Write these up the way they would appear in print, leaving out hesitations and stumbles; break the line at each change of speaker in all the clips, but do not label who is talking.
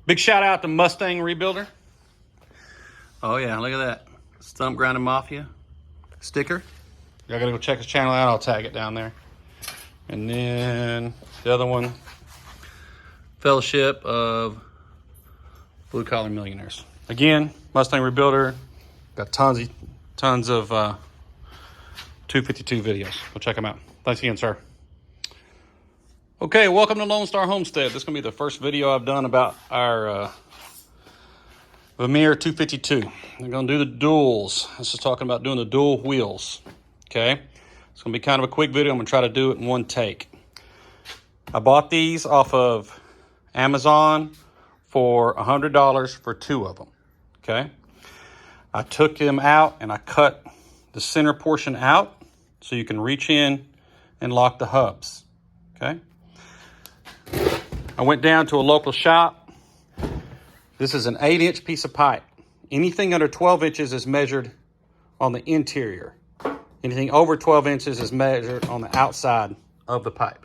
Big shout out to Mustang Rebuilder. Oh yeah, look at that. Stump Grinding Mafia sticker. Y'all gotta go check his channel out. I'll tag it down there. And then the other one, Fellowship of Blue Collar Millionaires. Again, Mustang Rebuilder. Got tons of 252 videos. Go check them out. Thanks again, sir. Okay, welcome to Lone Star Homestead. This is going to be the first video I've done about our Vermeer 252. I'm going to do the duels. This is talking about doing the dual wheels. Okay, it's going to be kind of a quick video. I'm going to try to do it in one take. I bought these off of Amazon for $100 for two of them. Okay, I took them out and I cut the center portion out so you can reach in and lock the hubs. Okay. I went down to a local shop. This is an 8-inch piece of pipe. Anything under 12 inches is measured on the interior. Anything over 12 inches is measured on the outside of the pipe.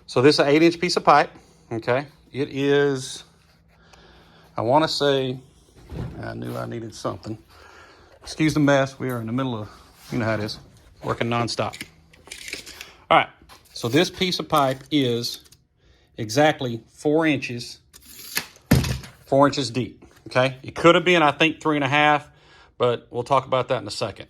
So this is an 8-inch piece of pipe, okay? It is, I want to say, I knew I needed something. Excuse the mess. We are in the middle of, you know how it is, working nonstop. All right, so this piece of pipe is exactly 4 inches deep, okay? It could have been, I think, 3.5, but we'll talk about that in a second.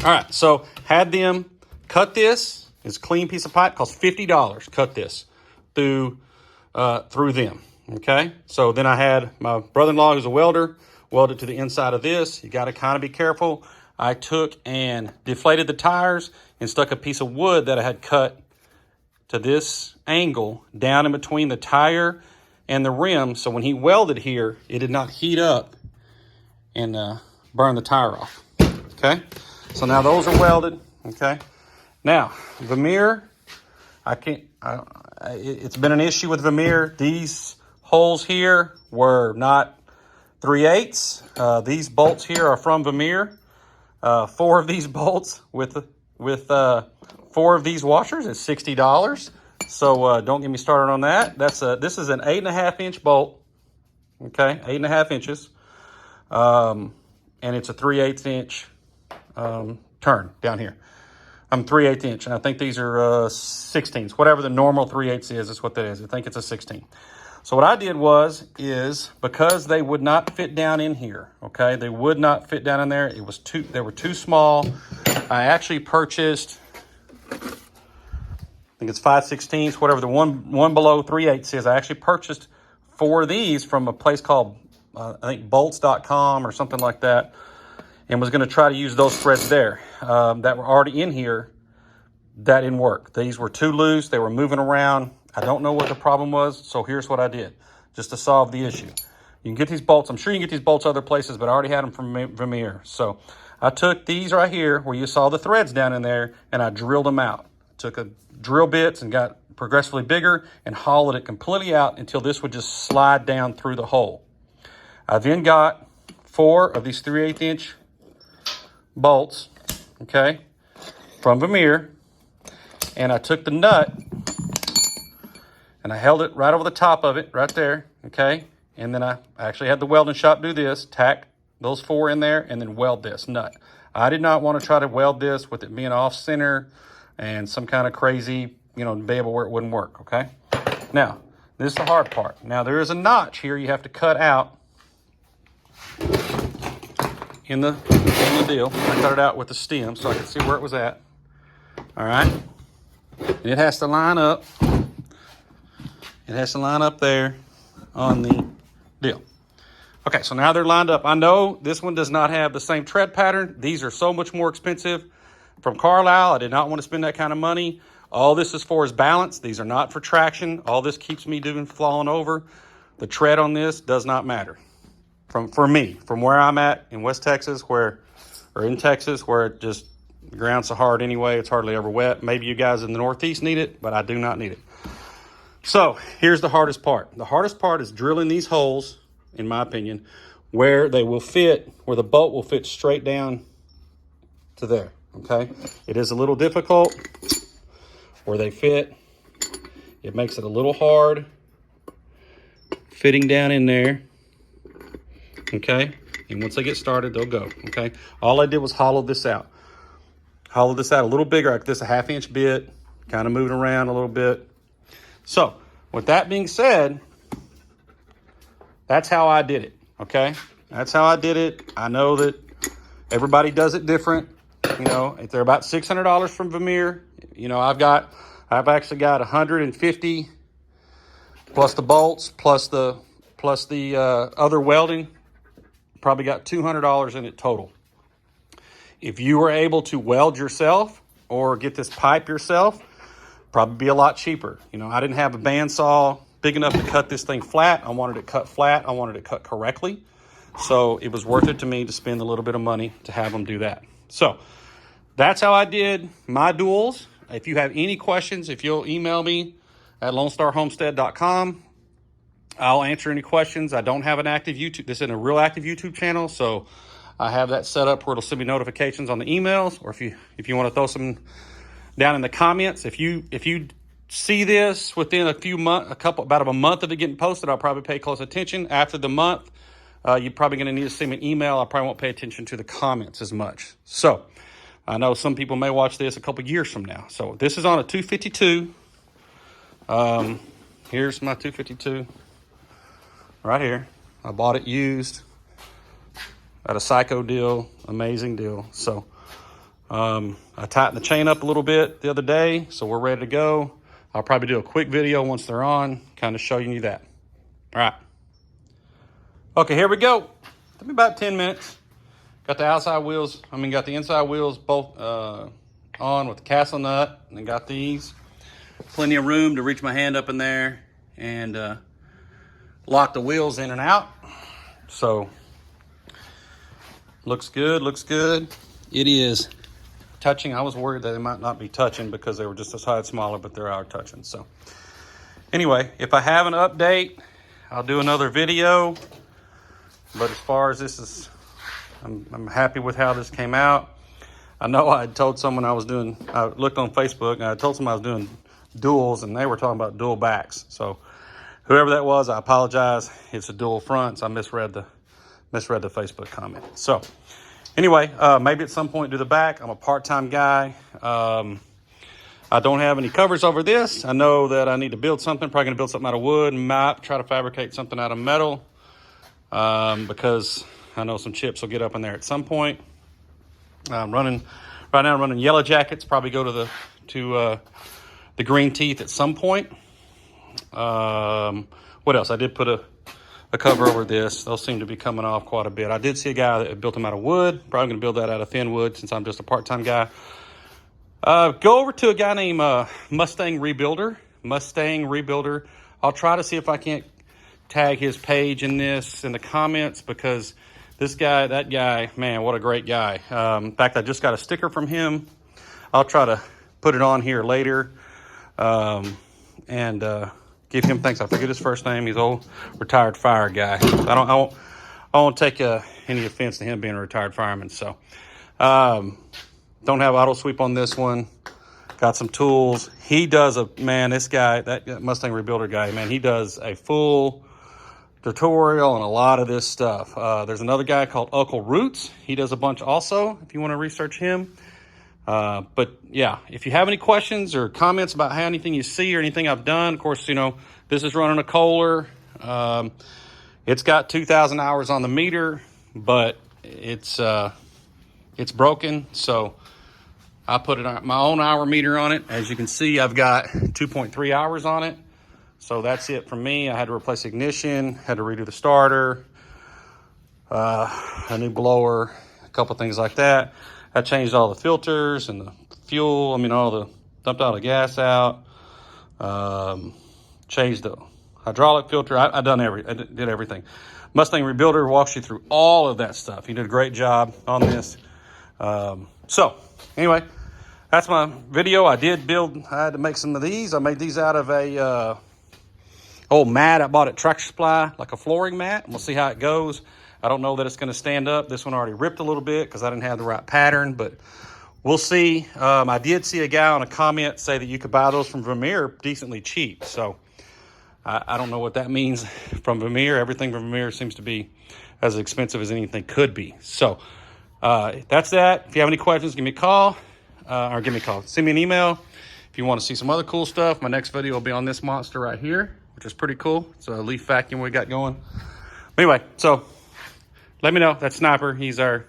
All right, so had them cut this. It's a clean piece of pipe, cost $50. Cut this through them, okay? So then I had my brother-in-law, who's a welder, weld it to the inside of this. You got to kind of be careful. I took and deflated the tires and stuck a piece of wood that I had cut to this angle down in between the tire and the rim. So when he welded here, it did not heat up and burn the tire off. Okay. So now those are welded. Okay. Now Vermeer, it's been an issue with Vermeer. These holes here were not 3/8. These bolts here are from Vermeer. 4 of these bolts with 4 of these washers is $60. So don't get me started on that. This is an 8.5-inch bolt. Okay, 8.5 inches. And it's a 3/8 inch turn down here. I'm 3/8 inch, and I think these are 16s. Whatever the normal 3/8 is what that is. I think it's a 16. So what I did is because they would not fit down in here, okay? They would not fit down in there. They were too small. I actually purchased, I think it's 5/16, whatever the one below 3/8 is. I actually purchased 4 of these from a place called, I think bolts.com or something like that, and was going to try to use those threads there that were already in here. That didn't work. These were too loose. They were moving around. I don't know what the problem was, so here's what I did, just to solve the issue. You can get these bolts. I'm sure you can get these bolts other places, but I already had them from Vermeer. So I took these right here, where you saw the threads down in there, and I drilled them out. Took a drill bits and got progressively bigger and hollowed it completely out until this would just slide down through the hole. I then got 4 of these 3/8 inch bolts, okay, from Vermeer, and I took the nut and I held it right over the top of it, right there, okay? And then I actually had the welding shop do this, tack those 4 in there, and then weld this nut. I did not want to try to weld this with it being off-center and some kind of crazy, babel where it wouldn't work, okay? Now, this is the hard part. Now, there is a notch here you have to cut out in the deal. I cut it out with the stem so I could see where it was at, all right? And it has to line up. It has to line up there on the deal. Okay, so now they're lined up. I know this one does not have the same tread pattern. These are so much more expensive from Carlisle. I did not want to spend that kind of money. All this is for is balance. These are not for traction. All this keeps me doing falling over. The tread on this does not matter. For me, from where I'm at in West Texas, or in Texas, where it just, the ground's so hard anyway, it's hardly ever wet. Maybe you guys in the Northeast need it, but I do not need it. So here's the hardest part. The hardest part is drilling these holes, in my opinion, where they will fit, where the bolt will fit straight down to there, okay? It is a little difficult where they fit. It makes it a little hard fitting down in there. Okay, and once they get started, they'll go. Okay, all I did was hollow this out. Hollow this out a little bigger, like this, a 1/2 inch bit, kind of moving around a little bit. So, with that being said, that's how I did it. Okay, that's how I did it. I know that everybody does it different. You know, if they're about $600 from Vermeer, you know, I've actually got 150 plus the bolts plus the other welding. Probably got $200 in it total. If you were able to weld yourself or get this pipe yourself, probably be a lot cheaper. You know, I didn't have a bandsaw big enough to cut this thing flat. I wanted it cut flat. I wanted it cut correctly. So it was worth it to me to spend a little bit of money to have them do that. So that's how I did my duels. If you have any questions, if you'll email me at lonestarhomestead.com, I'll answer any questions. I don't have an active YouTube. This isn't a real active YouTube channel, so I have that set up where it'll send me notifications on the emails. Or if you want to throw some down in the comments, if you see this within about a month of it getting posted, I'll probably pay close attention. After the month, you're probably going to need to send me an email. I probably won't pay attention to the comments as much. So I know some people may watch this a couple years from now. So this is on a 252. Here's my 252 right here. I bought it used at a psycho deal, amazing deal. So I tightened the chain up a little bit the other day, so we're ready to go. I'll probably do a quick video once they're on, kind of showing you that. All right. Okay, here we go. Took me about 10 minutes. Got the got the inside wheels both on with the castle nut, and then got these. Plenty of room to reach my hand up in there and lock the wheels in and out. So, looks good, looks good. It is touching. I was worried that they might not be touching because they were just a size smaller, but they are touching. So, anyway, if I have an update, I'll do another video. But as far as this is, I'm happy with how this came out. I know I had told someone I looked on Facebook and I told someone I was doing duels and they were talking about dual backs. So whoever that was, I apologize. It's a dual front, so I misread the Facebook comment. So anyway, maybe at some point do the back. I'm a part-time guy. I don't have any covers over this. I know that I need to build something. Probably gonna build something out of wood, might try to fabricate something out of metal. Because I know some chips will get up in there at some point. Right now I'm running yellow jackets, probably go to the green teeth at some point. What else? I did put a cover over this. Those seem to be coming off quite a bit. I did see a guy that built them out of wood. Probably going to build that out of thin wood since I'm just a part-time guy. Go over to a guy named Mustang Rebuilder. I'll try to see if I can't tag his page in the comments, because that guy, man, what a great guy. In fact, I just got a sticker from him. I'll try to put it on here later and give him thanks. I forget his first name. He's an old retired fire guy. I won't take any offense to him being a retired fireman. So don't have auto sweep on this one. Got some tools. He does that Mustang Rebuilder guy, man, he does a full tutorial on a lot of this stuff. There's another guy called Uncle Roots. He does a bunch also, if you want to research him. But yeah, if you have any questions or comments about anything you see or anything I've done, of course, this is running a Kohler. It's got 2,000 hours on the meter, but it's broken. So I put my own hour meter on it. As you can see, I've got 2.3 hours on it. So that's it from me. I had to replace ignition, had to redo the starter, a new blower, a couple things like that. I changed all the filters and the fuel. Dumped all the gas out. Changed the hydraulic filter. I did everything. Mustang Rebuilder walks you through all of that stuff. He did a great job on this. So anyway, that's my video. I had to make some of these. I made these out of a old mat I bought at Tractor Supply, like a flooring mat. We'll see how it goes. I don't know that it's going to stand up. This one already ripped a little bit because I didn't have the right pattern, but we'll see. I did see a guy on a comment say that you could buy those from Vermeer decently cheap. So I don't know what that means from Vermeer. Everything from Vermeer seems to be as expensive as anything could be. So that's that. If you have any questions, give me a call, or give me a call. Send me an email. If you want to see some other cool stuff, my next video will be on this monster right here, which is pretty cool. It's a leaf vacuum we got going. But anyway, so let me know. That's Sniper. He's our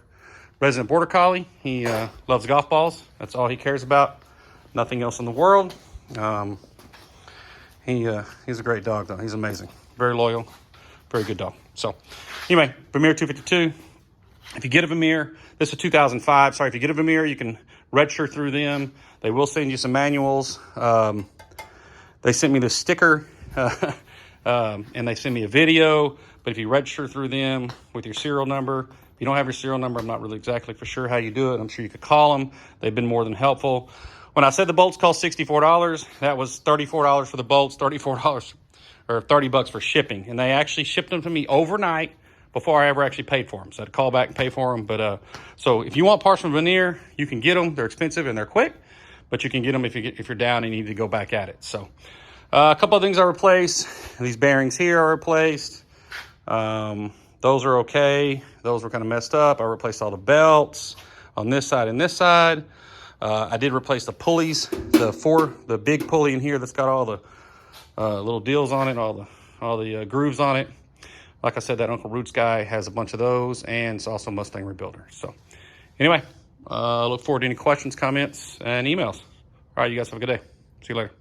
resident border collie. He loves golf balls. That's all he cares about. Nothing else in the world. He's a great dog, though. He's amazing. Very loyal. Very good dog. So anyway, Vermeer 252. If you get a Vermeer, this is 2005. Sorry, if you get a Vermeer, you can register through them. They will send you some manuals. They sent me this sticker, and they send me a video. But if you register through them with your serial number, if you don't have your serial number, I'm not really exactly for sure how you do it. I'm sure you could call them. They've been more than helpful. When I said the bolts cost $64, that was $34 for the bolts, $34 or $30 for shipping. And they actually shipped them to me overnight before I ever actually paid for them. So I had to call back and pay for them. But so if you want parts from Vermeer, you can get them. They're expensive and they're quick, but you can get them if you're down and you need to go back at it. So a couple of things I replaced. These bearings here are replaced. Those are okay. Those were kind of messed up. I replaced all the belts on this side and this side. I did replace the pulleys, the big pulley in here that's got all the little deals on it, all the grooves on it. Like I said, that Uncle Roots guy has a bunch of those, and it's also Mustang Rebuilder. So anyway, look forward to any questions, comments, and emails. All right, you guys have a good day. See you later.